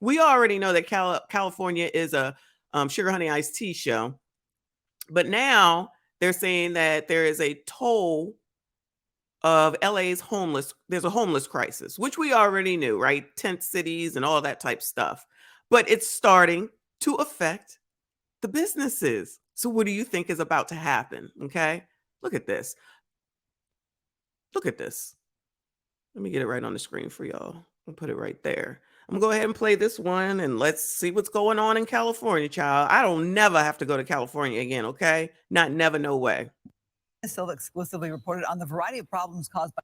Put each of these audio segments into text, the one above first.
We already know that California is a sugar honey iced tea show, but now they're saying that there is a toll of LA's homeless. There's a homeless crisis, which we already knew, right? Tent cities and all that type stuff, but it's starting to affect the businesses. So what do you think is about to happen? Okay, look at this. Look at this. Let me get it right on the screen for y'all. I'll put it right there. I'm gonna go ahead and play this one and let's see what's going on in California, child. I don't never have to go to California again, okay? Not never, no way. Still exclusively reported on the variety of problems caused by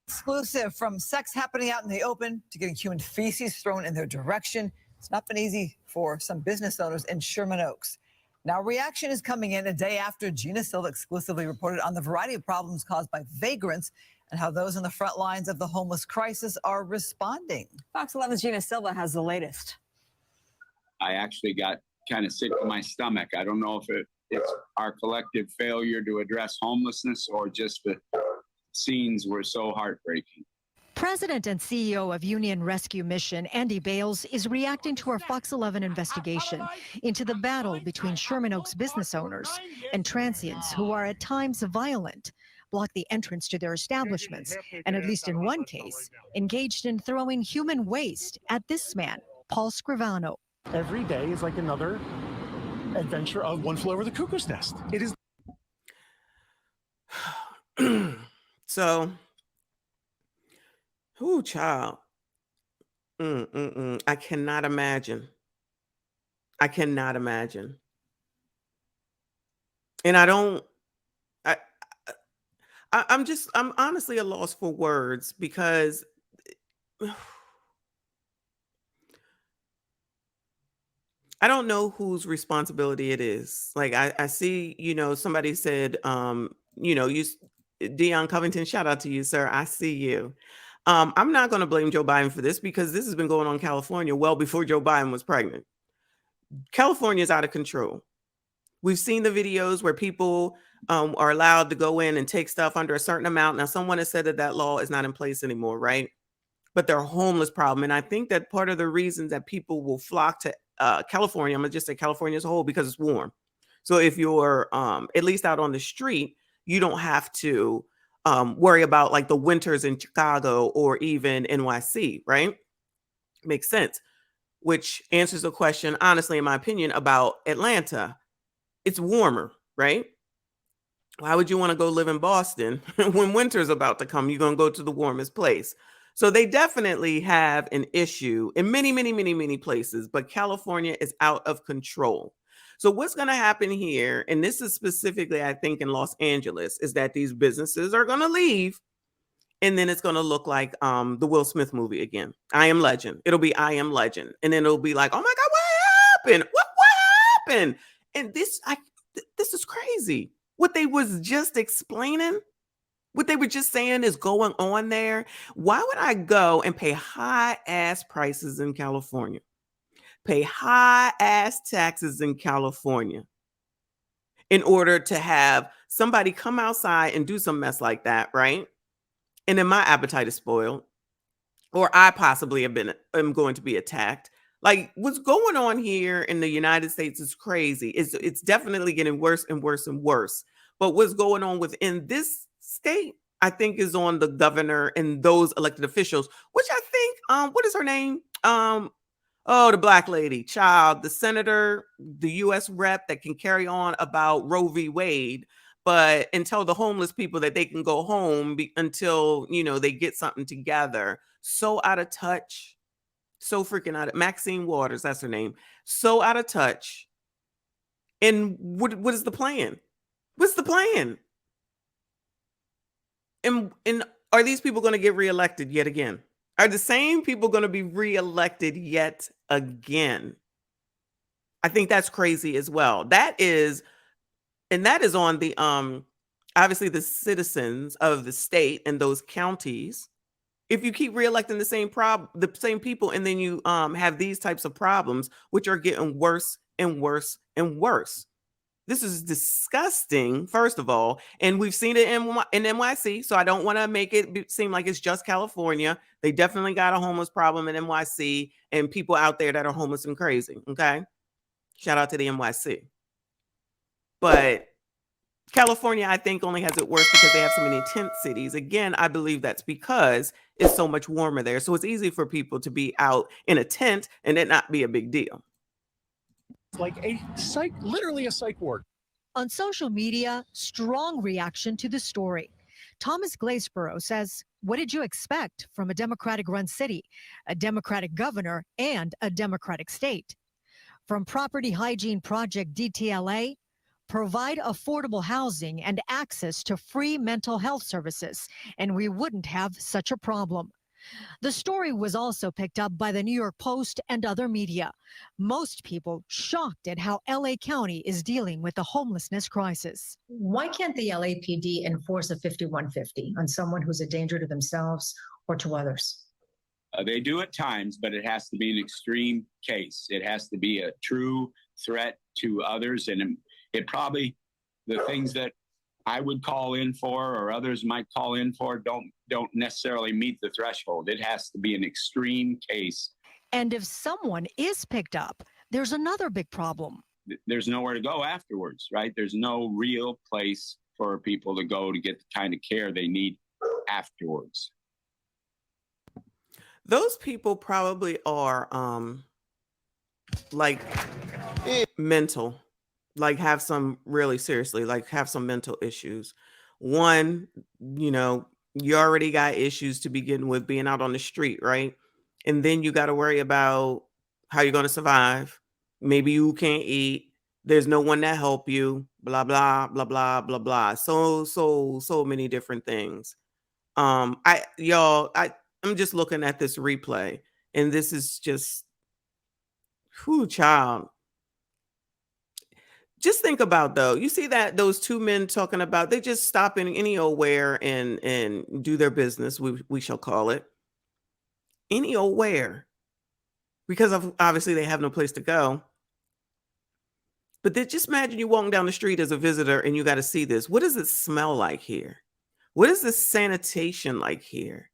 exclusive, from sex happening out in the open to getting human feces thrown in their direction. It's not been easy for some business owners in Sherman Oaks. Now, reaction is coming in a day after Gina Silva exclusively reported on the variety of problems caused by vagrants and how those on the front lines of the homeless crisis are responding. Fox 11's Gina Silva has the latest. I actually got kind of sick to my stomach. I don't know if it's our collective failure to address homelessness or just the scenes were so heartbreaking. President and CEO of Union Rescue Mission, Andy Bales, is reacting to our Fox 11 investigation into the battle between Sherman Oaks business owners and transients who are at times violent, block the entrance to their establishments, and at least in one case, engaged in throwing human waste at this man, Paul Scrivano. Every day is like another adventure of One Flew Over the Cuckoo's Nest. It is. So, who, child? I cannot imagine. I cannot imagine. And I don't. I'm honestly a loss for words because I don't know whose responsibility it is. Like I see, somebody said, Dion Covington, shout out to you, sir. I see you. I'm not going to blame Joe Biden for this because this has been going on in California well before Joe Biden was pregnant. California is out of control. We've seen the videos where people are allowed to go in and take stuff under a certain amount. Now, someone has said that law is not in place anymore, right? But they're a homeless problem. And I think that part of the reasons that people will flock to California, I'm going to just say California as a whole, because it's warm. So if you're at least out on the street, you don't have to worry about like the winters in Chicago or even NYC, right? Makes sense. Which answers the question, honestly, in my opinion, about Atlanta. It's warmer, right? Why would you want to go live in Boston when winter's about to come? You're going to go to the warmest place. So they definitely have an issue in many, many, many, many places, but California is out of control. So what's going to happen here, and this is specifically, I think, in Los Angeles, is that these businesses are going to leave, and then it's going to look like the Will Smith movie again. I Am Legend. It'll be I Am Legend. And then it'll be like, oh my God, what happened? What happened? And this is crazy. What they was just explaining, what they were just saying is going on there. Why would I go and pay high ass prices in California? Pay high ass taxes in California in order to have somebody come outside and do some mess like that, right? And then my appetite is spoiled, or I possibly am going to be attacked. Like what's going on here in the United States is crazy. It's definitely getting worse and worse and worse. But what's going on within this state, I think, is on the governor and those elected officials, which I think, what is her name? The black lady, child, the senator, the U.S. rep that can carry on about Roe v. Wade, and tell the homeless people that they can go home until, they get something together. So out of touch. So freaking out of Maxine Waters, that's her name. So out of touch. And what is the plan? What's the plan? And are these people going to get reelected yet again? Are the same people going to be reelected yet again? I think that's crazy as well. That is on the obviously the citizens of the state and those counties. if you keep reelecting the same people, and then you have these types of problems, which are getting worse and worse and worse. This is disgusting, first of all, and we've seen it in NYC. So I don't want to make it seem like it's just California. They definitely got a homeless problem in NYC, and people out there that are homeless and crazy. Okay, shout out to the NYC, but California, I think, only has it worse because they have so many tent cities. Again, I believe that's because it's so much warmer there. So it's easy for people to be out in a tent and it not be a big deal. It's like literally a psych ward. On social media, strong reaction to the story. Thomas Glazeborough says, what did you expect from a Democratic-run city, a Democratic governor, and a Democratic state? From Property Hygiene Project DTLA, provide affordable housing and access to free mental health services, and we wouldn't have such a problem. The story was also picked up by the New York Post and other media. Most people shocked at how LA County is dealing with the homelessness crisis. Why can't the LAPD enforce a 5150 on someone who's a danger to themselves or to others? They do at times, but it has to be an extreme case. It has to be a true threat to others, and it probably, the things that I would call in for or others might call in for don't necessarily meet the threshold. It has to be an extreme case. And if someone is picked up, there's another big problem. There's nowhere to go afterwards, right? There's no real place for people to go to get the kind of care they need afterwards. Those people probably are like mental, like have some really seriously, like have some mental issues. One, you already got issues to begin with being out on the street, right? And then you got to worry about how you're going to survive. Maybe you can't eat. There's no one to help you, blah, blah, blah, blah, blah, blah. So many different things. I'm just looking at this replay, and this is just, child. Just think about, though, you see that those two men talking about, they just stop in any old where and do their business, we shall call it. Any old where. Because obviously they have no place to go. But then just imagine you walking down the street as a visitor and you got to see this. What does it smell like here? What is the sanitation like here?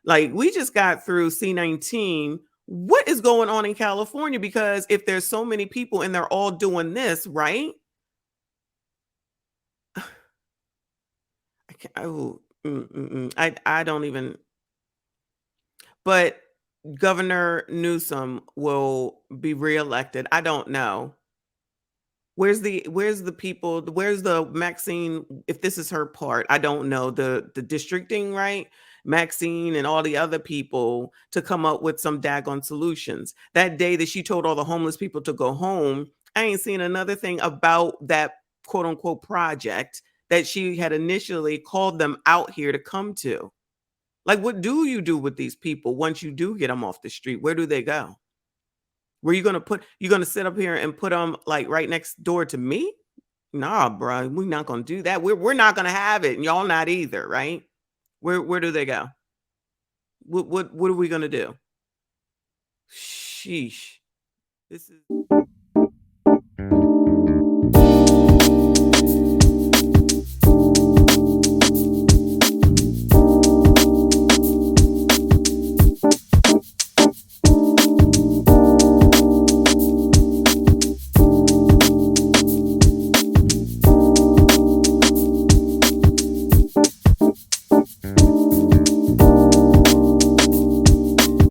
Like, we just got through C-19. What is going on in California? Because if there's so many people and they're all doing this, right? I don't even. But Governor Newsome will be reelected. I don't know. Where's the people? Where's the Maxine? If this is her part, I don't know. The districting, right? Maxine and all the other people to come up with some daggone solutions. That day that she told all the homeless people to go home, I ain't seen another thing about that quote unquote project that she had initially called them out here to come to. Like, what do you do with these people once you do get them off the street? Where do they go? Where you going to sit up here and put them like right next door to me? Nah, bro, we're not going to do that. We're not going to have it. And y'all not either, right? Where do they go? What are we going to do? Sheesh. This is